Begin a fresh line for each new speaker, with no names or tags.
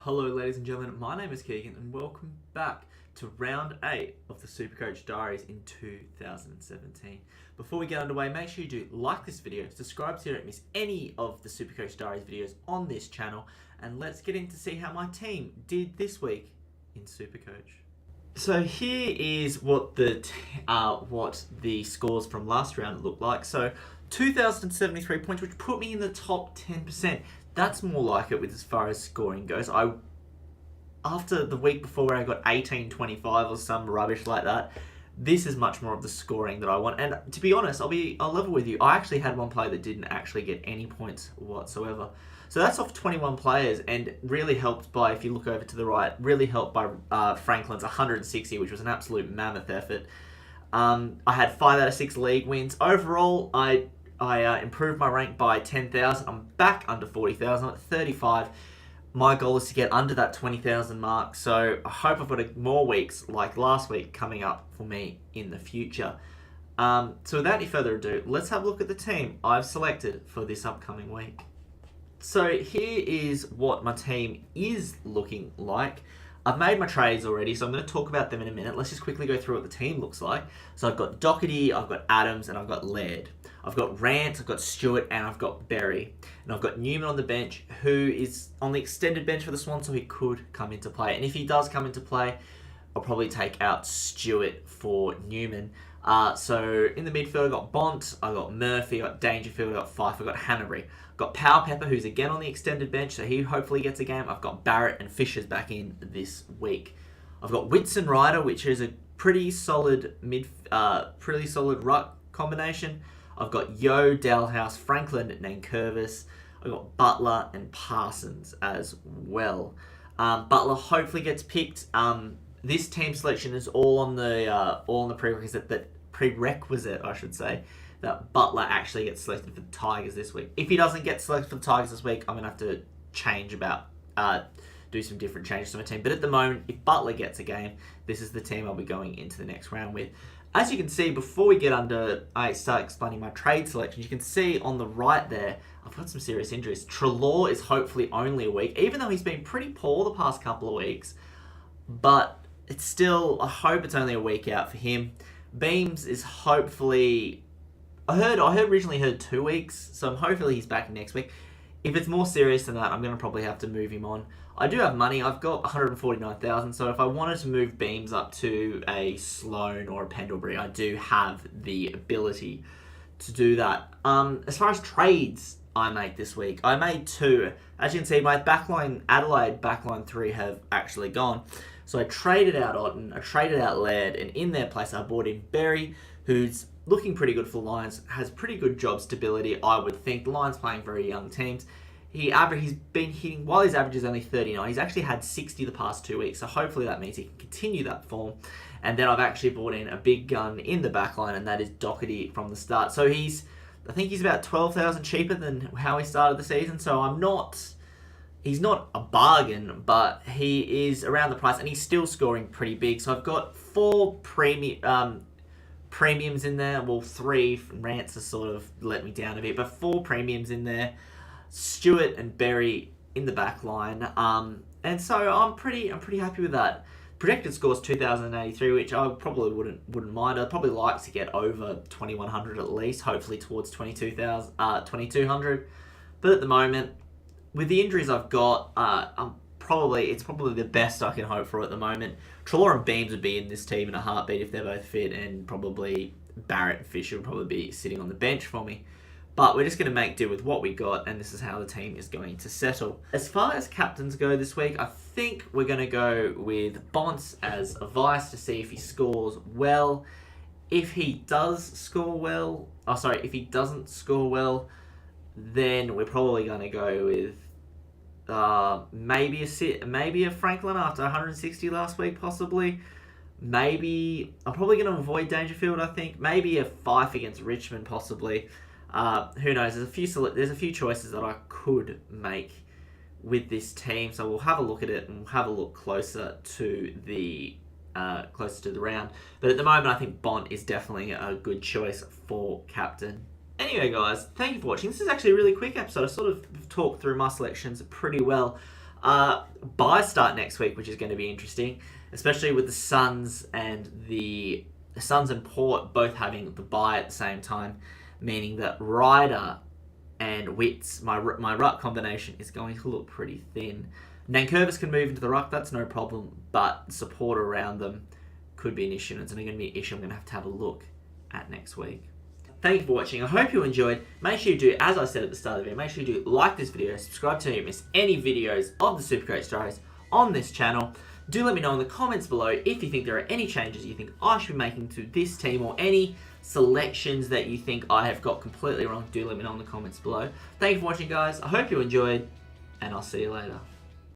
Hello ladies and gentlemen, my name is Keegan and welcome back to round 8 of the Supercoach Diaries in 2017. Before we get underway, make sure you do like this video, subscribe so you don't miss any of the Supercoach Diaries videos on this channel, and let's get in to see how my team did this week in Supercoach. So here is what the scores from last round look like. So 2,073 points, which put me in the top 10%. That's more like it with as far as scoring goes. After the week before where I got 1825 or some rubbish like that, this is much more of the scoring that I want. And to be honest, I'll level with you. I actually had one player that didn't actually get any points whatsoever. So that's off 21 players and really helped by, if you look over to the right, really helped by Franklin's 160, which was an absolute mammoth effort. I had 5 out of 6 league wins. Overall, I improved my rank by 10,000. I'm back under 40,000. I'm at 35. My goal is to get under that 20,000 mark. So I hope I've got more weeks like last week coming up for me in the future. So without any further ado, let's have a look at the team I've selected for this upcoming week. So here is what my team is looking like. I've made my trades already, so I'm going to talk about them in a minute. Let's just quickly go through what the team looks like. So I've got Doherty, I've got Adams, and I've got Laird. I've got Rance, I've got Stewart, and I've got Berry. And I've got Newman on the bench, who is on the extended bench for the Swans, so he could come into play. And if he does come into play, I'll probably take out Stewart for Newman. So in the midfield, I've got Bont, I've got Murphy, I've got Dangerfield, I've got Fife, I've got Hanbury. I've got Power Pepper, who's again on the extended bench, so he hopefully gets a game. I've got Barrett and Fisher's back in this week. I've got Whitson Ryder, which is a pretty solid ruck combination. I've got Yo, Dalhouse, Franklin, Nankervis. I've got Butler and Parsons as well. Butler hopefully gets picked. This team selection is all on the prerequisite, I should say, that Butler actually gets selected for the Tigers this week. If he doesn't get selected for the Tigers this week, I'm going to have to do some different changes to my team. But at the moment, if Butler gets a game, this is the team I'll be going into the next round with. As you can see, before I start explaining my trade selections, you can see on the right there, I've got some serious injuries. Treloar is hopefully only a week, even though he's been pretty poor the past couple of weeks. But it's still, I hope it's only a week out for him. Beams is hopefully, I originally heard 2 weeks, so hopefully he's back next week. If it's more serious than that, I'm going to probably have to move him on. I do have money. I've got 149,000, so if I wanted to move Beams up to a Sloane or a Pendlebury, I do have the ability to do that. As far as trades I made this week, I made 2. As you can see, my Adelaide backline 3 have actually gone. So I traded out Otten, I traded out Laird, and in their place I brought in Berry, who's looking pretty good for the Lions, has pretty good job stability, I would think. The Lions playing very young teams. He's been hitting, while his average is only 39, he's actually had 60 the past 2 weeks, so hopefully that means he can continue that form. And then I've actually brought in a big gun in the back line, and that is Doherty from the start. So I think he's about 12,000 cheaper than how he started the season, so he's not a bargain, but he is around the price, and he's still scoring pretty big. So I've got 4 premiums in there. Well, 3 from Rance has sort of let me down a bit, but 4 premiums in there. Stewart and Berry in the back line. And so I'm pretty happy with that. Projected score is 2,083, which I probably wouldn't mind. I'd probably like to get over 2,100 at least, hopefully towards 2,200. But at the moment, with the injuries I've got, it's probably the best I can hope for at the moment. Treloar and Beams would be in this team in a heartbeat if they're both fit, and probably Barrett and Fisher would probably be sitting on the bench for me. But we're just going to make do with what we got, and this is how the team is going to settle. As far as captains go this week, I think we're going to go with Bonts as a vice to see if he scores well. If he doesn't score well, then we're probably going to go with maybe a Franklin after 160 last week, possibly. Maybe I'm probably going to avoid Dangerfield. I think maybe a Fife against Richmond, possibly. Who knows? There's a few choices that I could make with this team, so we'll have a look at it and we'll have a look closer to the round. But at the moment, I think Bont is definitely a good choice for captain. Anyway, guys, thank you for watching. This is actually a really quick episode. I sort of talked through my selections pretty well. Bye start next week, which is going to be interesting, especially with the Suns and Port both having the bye at the same time, meaning that Ryder and Wits, my ruck combination, is going to look pretty thin. Nankervis can move into the ruck, that's no problem, but support around them could be an issue, and it's only going to be an issue I'm going to have a look at next week. Thank you for watching. I hope you enjoyed. Make sure you do, as I said at the start of the video, make sure you do like this video, subscribe to not miss any videos of the Supercoach Diaries on this channel. Do let me know in the comments below if you think there are any changes you think I should be making to this team, or any selections that you think I have got completely wrong. Do let me know in the comments below. Thank you for watching, guys. I hope you enjoyed, and I'll see you later.